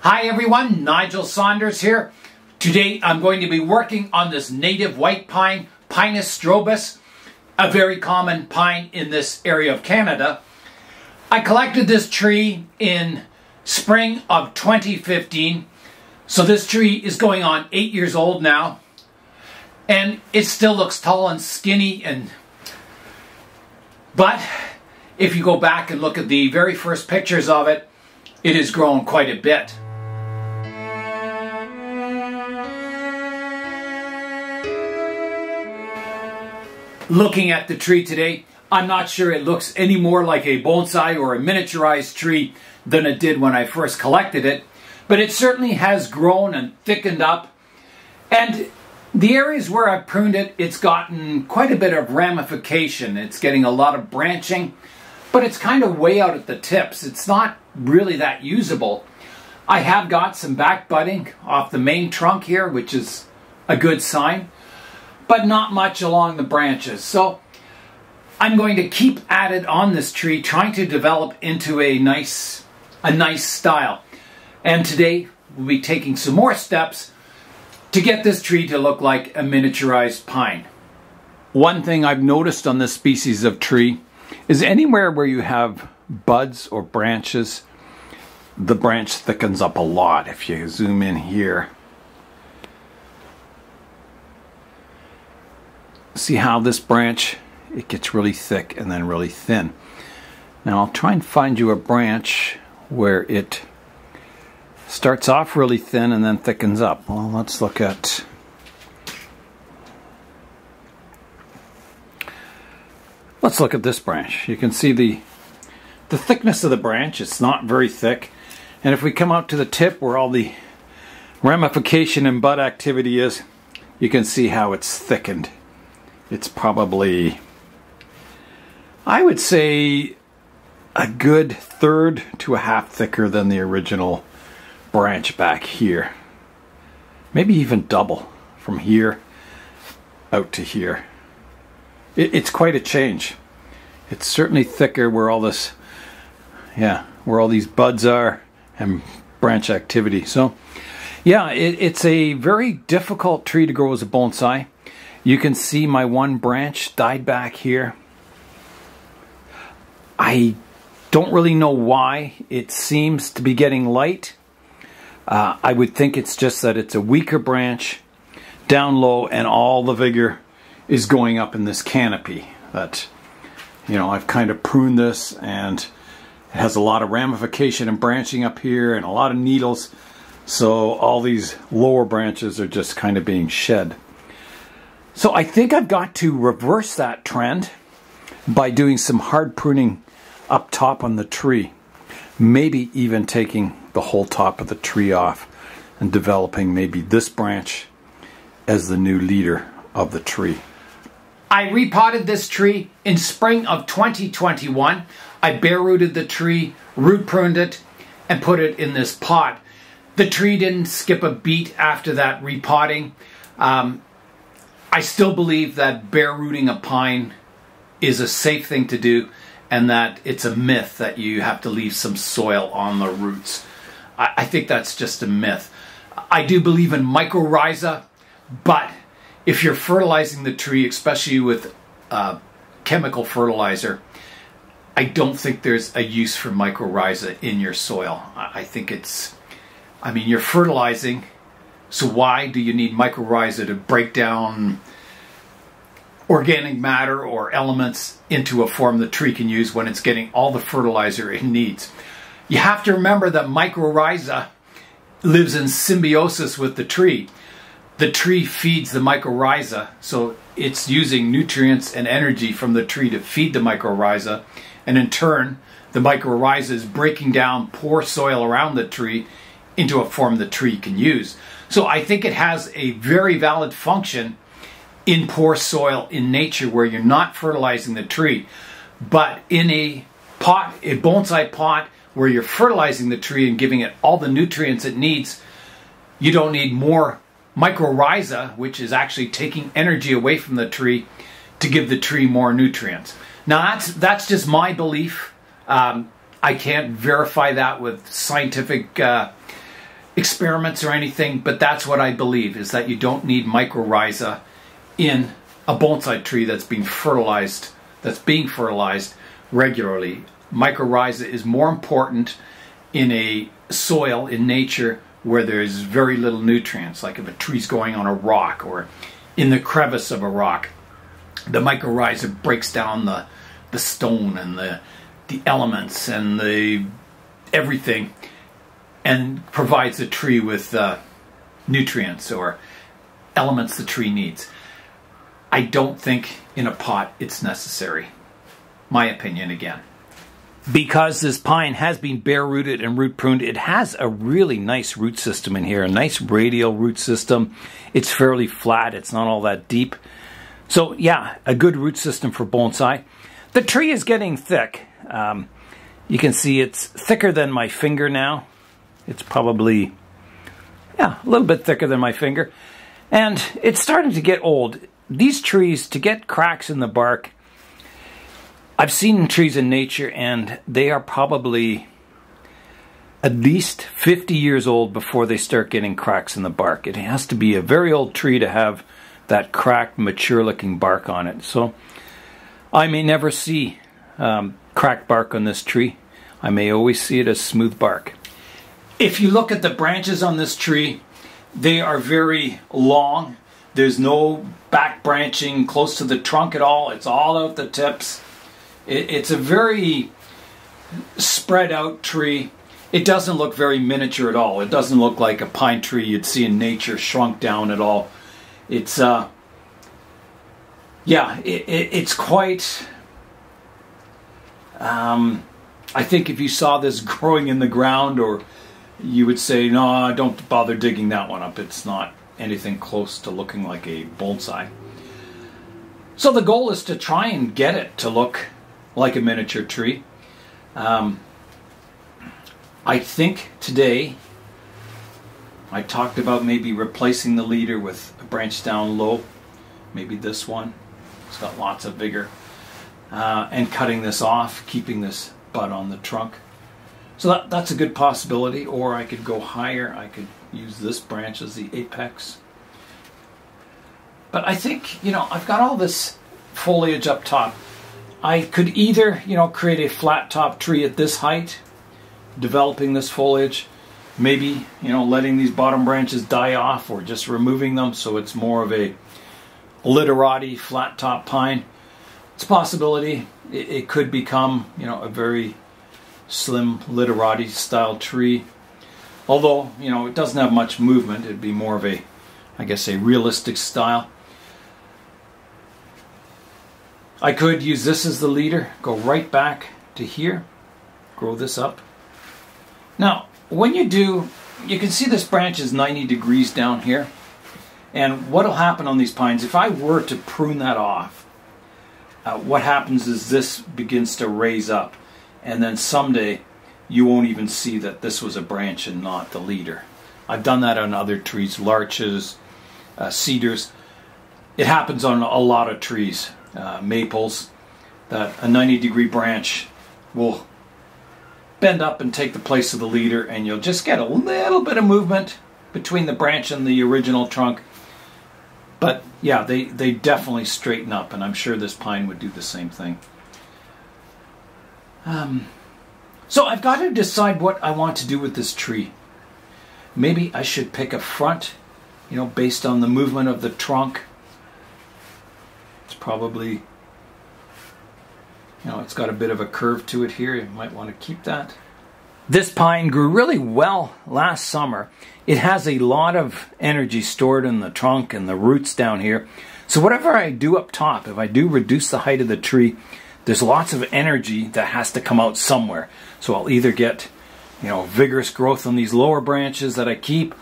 Hi everyone, Nigel Saunders here. Today I'm going to be working on this native white pine, Pinus strobus, a very common pine in this area of Canada. I collected this tree in spring of 2015, so this tree is going on 8 years old now, and it still looks tall and skinny, but if you go back and look at the very first pictures of it, it has grown quite a bit. Looking at the tree today, I'm not sure it looks any more like a bonsai or a miniaturized tree than it did when I first collected it, but it certainly has grown and thickened up. And the areas where I've pruned it, it's gotten quite a bit of ramification. It's getting a lot of branching, but it's kind of way out at the tips. It's not really that usable. I have got some back budding off the main trunk here, which is a good sign, but not much along the branches. So I'm going to keep at it on this tree, trying to develop into a nice style. And today we'll be taking some more steps to get this tree to look like a miniaturized pine. One thing I've noticed on this species of tree is anywhere where you have buds or branches, the branch thickens up a lot. If you zoom in here, see how this branch, it gets really thick and then really thin. Now I'll try and find you a branch where it starts off really thin and then thickens up. Well, let's look at this branch. You can see the thickness of the branch. It's not very thick. And if we come out to the tip where all the ramification and bud activity is, you can see how it's thickened. It's probably, I would say, a good third to a half thicker than the original branch back here. Maybe even double from here out to here. It's quite a change. It's certainly thicker where all this, where all these buds are and branch activity. So yeah, it's a very difficult tree to grow as a bonsai. You can see my one branch died back here. I don't really know why. It seems to be getting light. I would think it's just that it's a weaker branch down low and all the vigor is going up in this canopy. That, you know, I've kind of pruned this and it has a lot of ramification and branching up here and a lot of needles. So all these lower branches are just kind of being shed. So I think I've got to reverse that trend by doing some hard pruning up top on the tree. Maybe even taking the whole top of the tree off and developing maybe this branch as the new leader of the tree. I repotted this tree in spring of 2021. I bare rooted the tree, root pruned it, and put it in this pot. The tree didn't skip a beat after that repotting. I still believe that bare rooting a pine is a safe thing to do, and that it's a myth that you have to leave some soil on the roots. I think that's just a myth. I do believe in mycorrhiza, but if you're fertilizing the tree, especially with chemical fertilizer, I don't think there's a use for mycorrhiza in your soil. I think it's, I mean, you're fertilizing, so why do you need mycorrhiza to break down organic matter or elements into a form the tree can use when it's getting all the fertilizer it needs? You have to remember that mycorrhiza lives in symbiosis with the tree. The tree feeds the mycorrhiza, so it's using nutrients and energy from the tree to feed the mycorrhiza, and in turn the mycorrhiza is breaking down poor soil around the tree into a form the tree can use. So I think it has a very valid function in poor soil in nature where you're not fertilizing the tree. But in a pot, a bonsai pot, where you're fertilizing the tree and giving it all the nutrients it needs, you don't need more mycorrhiza, which is actually taking energy away from the tree to give the tree more nutrients. Now that's just my belief. I can't verify that with scientific experiments or anything, but that's what I believe, is that you don't need mycorrhiza in a bonsai tree that's being fertilized regularly. Mycorrhiza is more important in a soil in nature where there's very little nutrients, like if a tree's going on a rock or in the crevice of a rock. The mycorrhiza breaks down the stone and the elements and the everything, and provides the tree with nutrients or elements the tree needs. I don't think in a pot it's necessary. My opinion again. Because this pine has been bare rooted and root pruned, it has a really nice root system in here, a nice radial root system. It's fairly flat, it's not all that deep. So yeah, a good root system for bonsai. The tree is getting thick. You can see it's thicker than my finger now. It's probably, yeah, a little bit thicker than my finger. And it's starting to get old. These trees, to get cracks in the bark, I've seen trees in nature and they are probably at least 50 years old before they start getting cracks in the bark. It has to be a very old tree to have that cracked, mature-looking bark on it. So I may never see cracked bark on this tree. I may always see it as smooth bark. If you look at the branches on this tree, they are very long. There's no back branching close to the trunk at all. It's all out the tips. It's a very spread out tree. It doesn't look very miniature at all. It doesn't look like a pine tree you'd see in nature shrunk down at all. It's yeah, it's quite I think if you saw this growing in the ground, or you would say, no, don't bother digging that one up. It's not anything close to looking like a bonsai. So the goal is to try and get it to look like a miniature tree. I think today I talked about maybe replacing the leader with a branch down low. Maybe this one. It's got lots of vigor. And cutting this off, keeping this bud on the trunk. So that's a good possibility. Or I could go higher. I could use this branch as the apex. But I think, you know, I've got all this foliage up top. I could either, you know, create a flat top tree at this height, developing this foliage, maybe, you know, letting these bottom branches die off, or just removing them so it's more of a literati flat top pine. It's a possibility. It could become, you know, a very slim literati style tree. Although, you know, it doesn't have much movement. It'd be more of a, I guess, a realistic style. I could use this as the leader, go right back to here, grow this up. Now, when you do, you can see this branch is 90 degrees down here. And what will happen on these pines, if I were to prune that off, what happens is this begins to raise up. And then someday, you won't even see that this was a branch and not the leader. I've done that on other trees, larches, cedars. It happens on a lot of trees, maples, that a 90-degree branch will bend up and take the place of the leader, and you'll just get a little bit of movement between the branch and the original trunk. But yeah, they definitely straighten up, and I'm sure this pine would do the same thing. So I've got to decide what I want to do with this tree. Maybe I should pick a front, you know, based on the movement of the trunk. It's probably, you know, it's got a bit of a curve to it here. You might want to keep that. This pine grew really well last summer. It has a lot of energy stored in the trunk and the roots down here. So whatever I do up top, if I do reduce the height of the tree, there's lots of energy that has to come out somewhere. So I'll either get, you know, vigorous growth on these lower branches that I keep,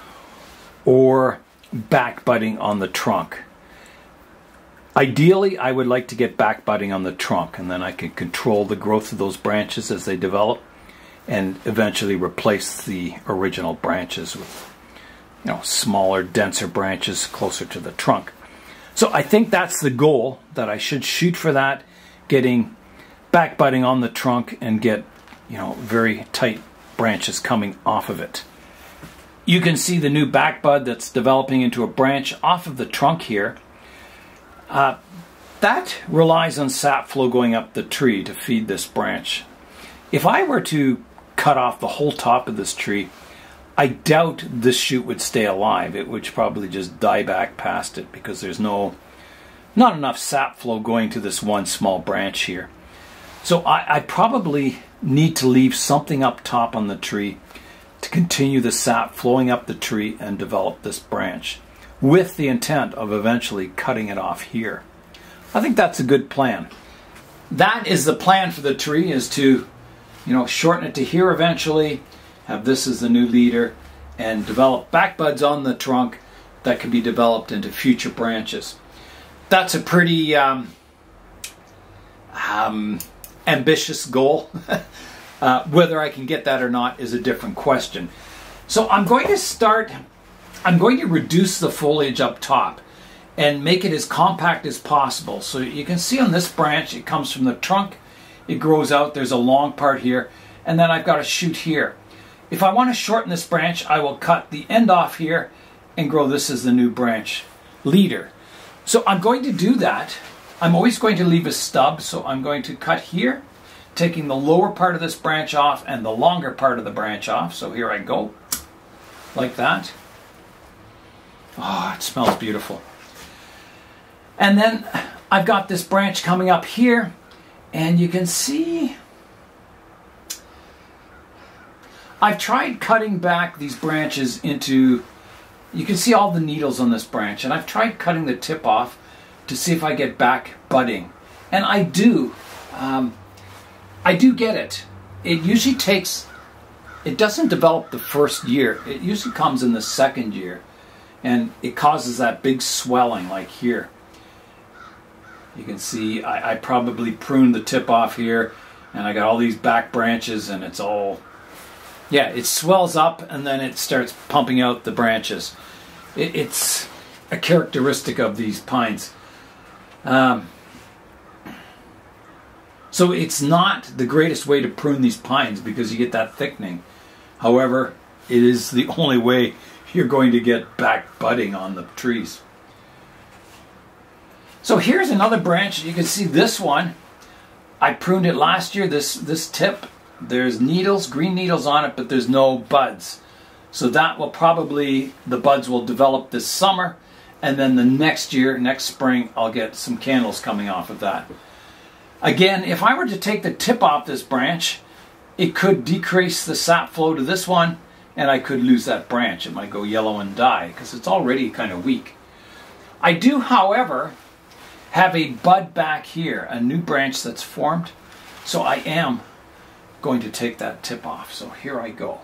or back budding on the trunk. Ideally, I would like to get back budding on the trunk, and then I can control the growth of those branches as they develop, and eventually replace the original branches with, you know, smaller, denser branches closer to the trunk. So I think that's the goal, that I should shoot for that, getting back budding on the trunk and get, you know, very tight branches coming off of it. You can see the new back bud that's developing into a branch off of the trunk here. That relies on sap flow going up the tree to feed this branch. If I were to cut off the whole top of this tree, I doubt this shoot would stay alive. It would probably just die back past it because there's not enough sap flow going to this one small branch here. So I probably need to leave something up top on the tree to continue the sap flowing up the tree and develop this branch, with the intent of eventually cutting it off here. I think that's a good plan. That is the plan for the tree, is to, shorten it to here eventually, have this as the new leader, and develop back buds on the trunk that can be developed into future branches. That's a pretty ambitious goal. Whether I can get that or not is a different question. So I'm going to reduce the foliage up top and make it as compact as possible. So you can see on this branch, it comes from the trunk, it grows out, there's a long part here, and then I've got a shoot here. If I want to shorten this branch, I will cut the end off here and grow this as the new branch leader. So I'm going to do that. I'm always going to leave a stub, so I'm going to cut here, taking the lower part of this branch off and the longer part of the branch off. So here I go, like that. Oh, it smells beautiful. And then I've got this branch coming up here, and you can see I've tried cutting back these branches into, you can see all the needles on this branch, and I've tried cutting the tip off to see if I get back budding. And I do get it. It usually takes, it doesn't develop the first year. It usually comes in the second year, and it causes that big swelling like here. You can see I probably pruned the tip off here, and I got all these back branches, and it's all, yeah, it swells up and then it starts pumping out the branches. It's a characteristic of these pines. So it's not the greatest way to prune these pines because you get that thickening. However, it is the only way you're going to get back budding on the trees. So here's another branch. You can see this one. I pruned it last year, this tip. There's needles, green needles on it, but there's no buds. So that will probably, the buds will develop this summer, and then the next year, next spring, I'll get some candles coming off of that. Again, if I were to take the tip off this branch, it could decrease the sap flow to this one, and I could lose that branch. It might go yellow and die, because it's already kind of weak. I do, however, have a bud back here, a new branch that's formed, so I am going to take that tip off. So here I go.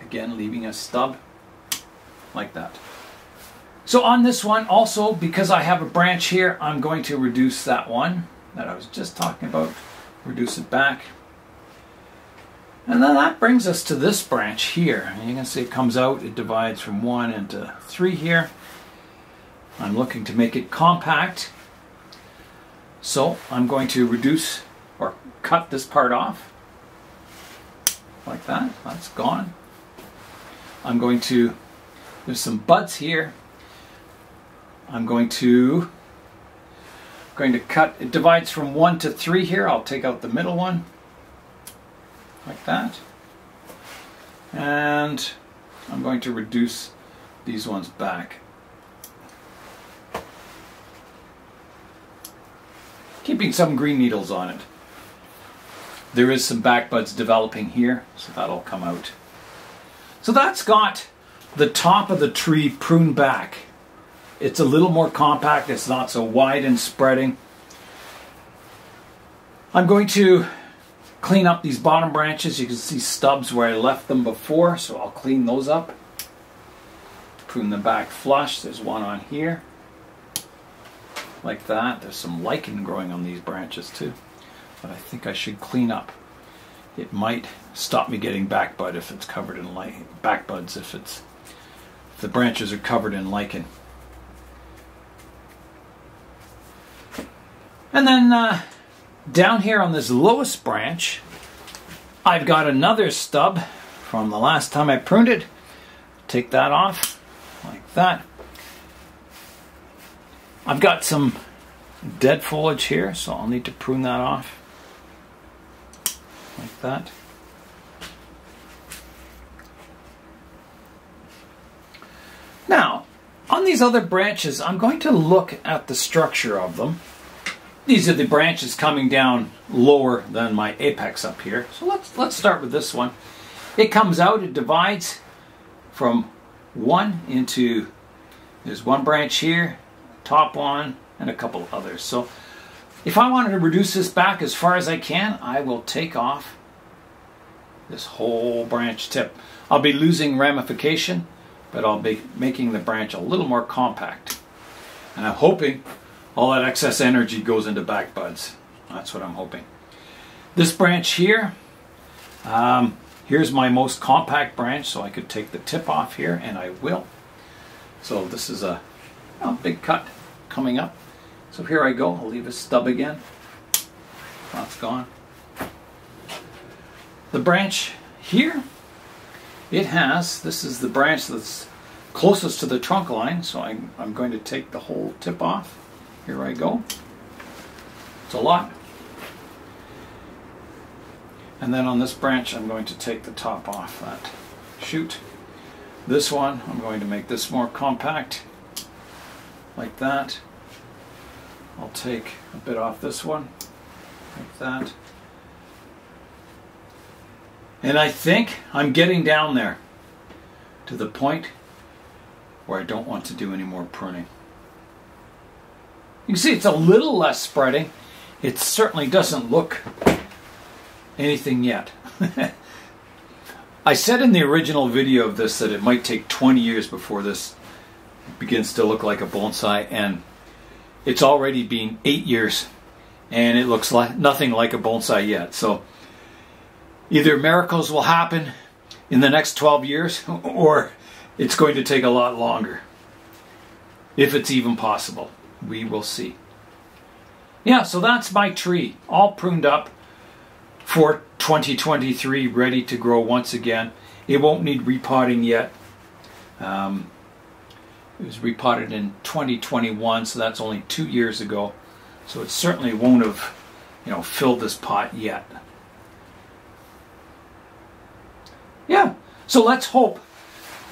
Again, leaving a stub like that. So on this one also, because I have a branch here, I'm going to reduce that one that I was just talking about, reduce it back. And then that brings us to this branch here. And you can see it comes out, it divides from 1 into 3 here. I'm looking to make it compact. So I'm going to reduce or cut this part off. Like that, that's gone. I'm going to, there's some buds here. I'm going to cut, it divides from 1 to 3 here. I'll take out the middle one, like that. And I'm going to reduce these ones back. Keeping some green needles on it. There is some back buds developing here, so that'll come out. So that's got the top of the tree pruned back. It's a little more compact, it's not so wide and spreading. I'm going to clean up these bottom branches. You can see stubs where I left them before, so I'll clean those up. Prune them back flush. There's one on here. Like that. There's some lichen growing on these branches too, but I think I should clean up. It might stop me getting back bud if it's covered in back buds if the branches are covered in lichen. And then down here on this lowest branch, I've got another stub from the last time I pruned it. take that off like that. I've got some dead foliage here, so I'll need to prune that off like that. Now, on these other branches, I'm going to look at the structure of them. These are the branches coming down lower than my apex up here. So let's start with this one. It comes out, it divides from one into, there's one branch here, top one, and a couple others. So if I wanted to reduce this back as far as I can, I will take off this whole branch tip. I'll be losing ramification, but I'll be making the branch a little more compact. And I'm hoping all that excess energy goes into back buds. That's what I'm hoping. This branch here, here's my most compact branch, so I could take the tip off here, and I will. So this is a big cut coming up. So here I go. I'll leave a stub again. That's gone. The branch here, this is the branch that's closest to the trunk line, so I'm going to take the whole tip off. Here I go. It's a lot. And then on this branch, I'm going to take the top off that shoot. This one, I'm going to make this more compact, like that. I'll take a bit off this one, like that. And I think I'm getting down there to the point where I don't want to do any more pruning. You can see it's a little less spreading. It certainly doesn't look anything yet. I said in the original video of this that it might take 20 years before this begins to look like a bonsai, and it's already been 8 years and it looks like nothing like a bonsai yet. So either miracles will happen in the next 12 years or it's going to take a lot longer, if it's even possible. We will see. Yeah, so that's my tree, all pruned up for 2023, ready to grow once again. It won't need repotting yet. It was repotted in 2021, so that's only 2 years ago. So it certainly won't have, filled this pot yet. Yeah, so let's hope.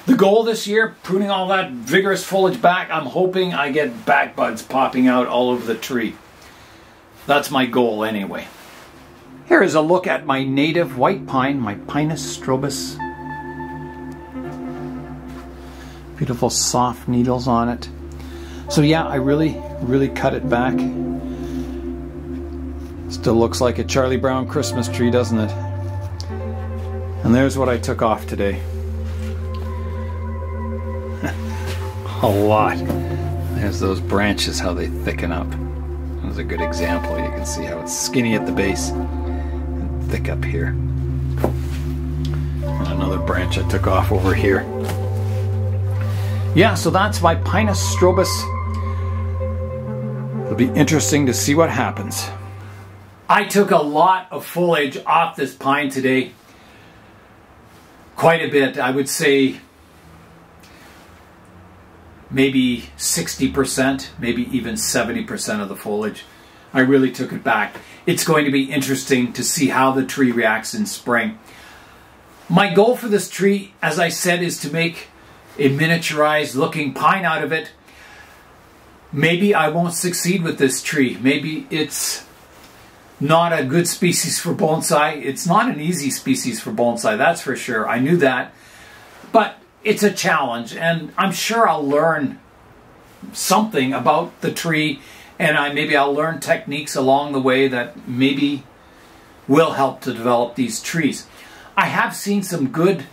The goal this year, pruning all that vigorous foliage back, I'm hoping I get back buds popping out all over the tree. That's my goal anyway. Here is a look at my native white pine, my Pinus strobus. Beautiful soft needles on it. So yeah, I really cut it back. Still looks like a Charlie Brown Christmas tree, doesn't it? And there's what I took off today. A lot. There's those branches, how they thicken up. That was a good example. You can see how it's skinny at the base and thick up here. And another branch I took off over here. Yeah, so that's my Pinus strobus. It'll be interesting to see what happens. I took a lot of foliage off this pine today. Quite a bit. I would say maybe 60%, maybe even 70% of the foliage. I really took it back. It's going to be interesting to see how the tree reacts in spring. My goal for this tree, as I said, is to make a miniaturized looking pine out of it. Maybe I won't succeed with this tree. Maybe it's not a good species for bonsai. It's not an easy species for bonsai, that's for sure. I knew that. But it's a challenge, and I'm sure I'll learn something about the tree, and maybe I'll learn techniques along the way that maybe will help to develop these trees. I have seen some good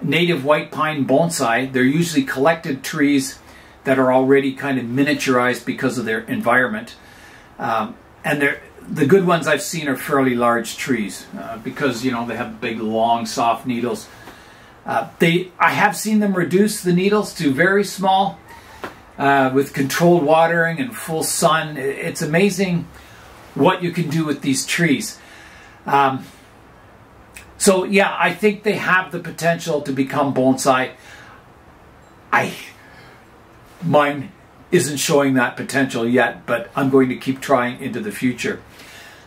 native white pine bonsai. They're usually collected trees that are already kind of miniaturized because of their environment. And the good ones I've seen are fairly large trees because, they have big, long, soft needles. I have seen them reduce the needles to very small with controlled watering and full sun. It's amazing what you can do with these trees. So yeah, I think they have the potential to become bonsai. Mine isn't showing that potential yet, but I'm going to keep trying into the future.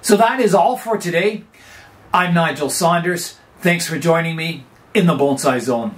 So that is all for today. I'm Nigel Saunders. Thanks for joining me in the Bonsai Zone.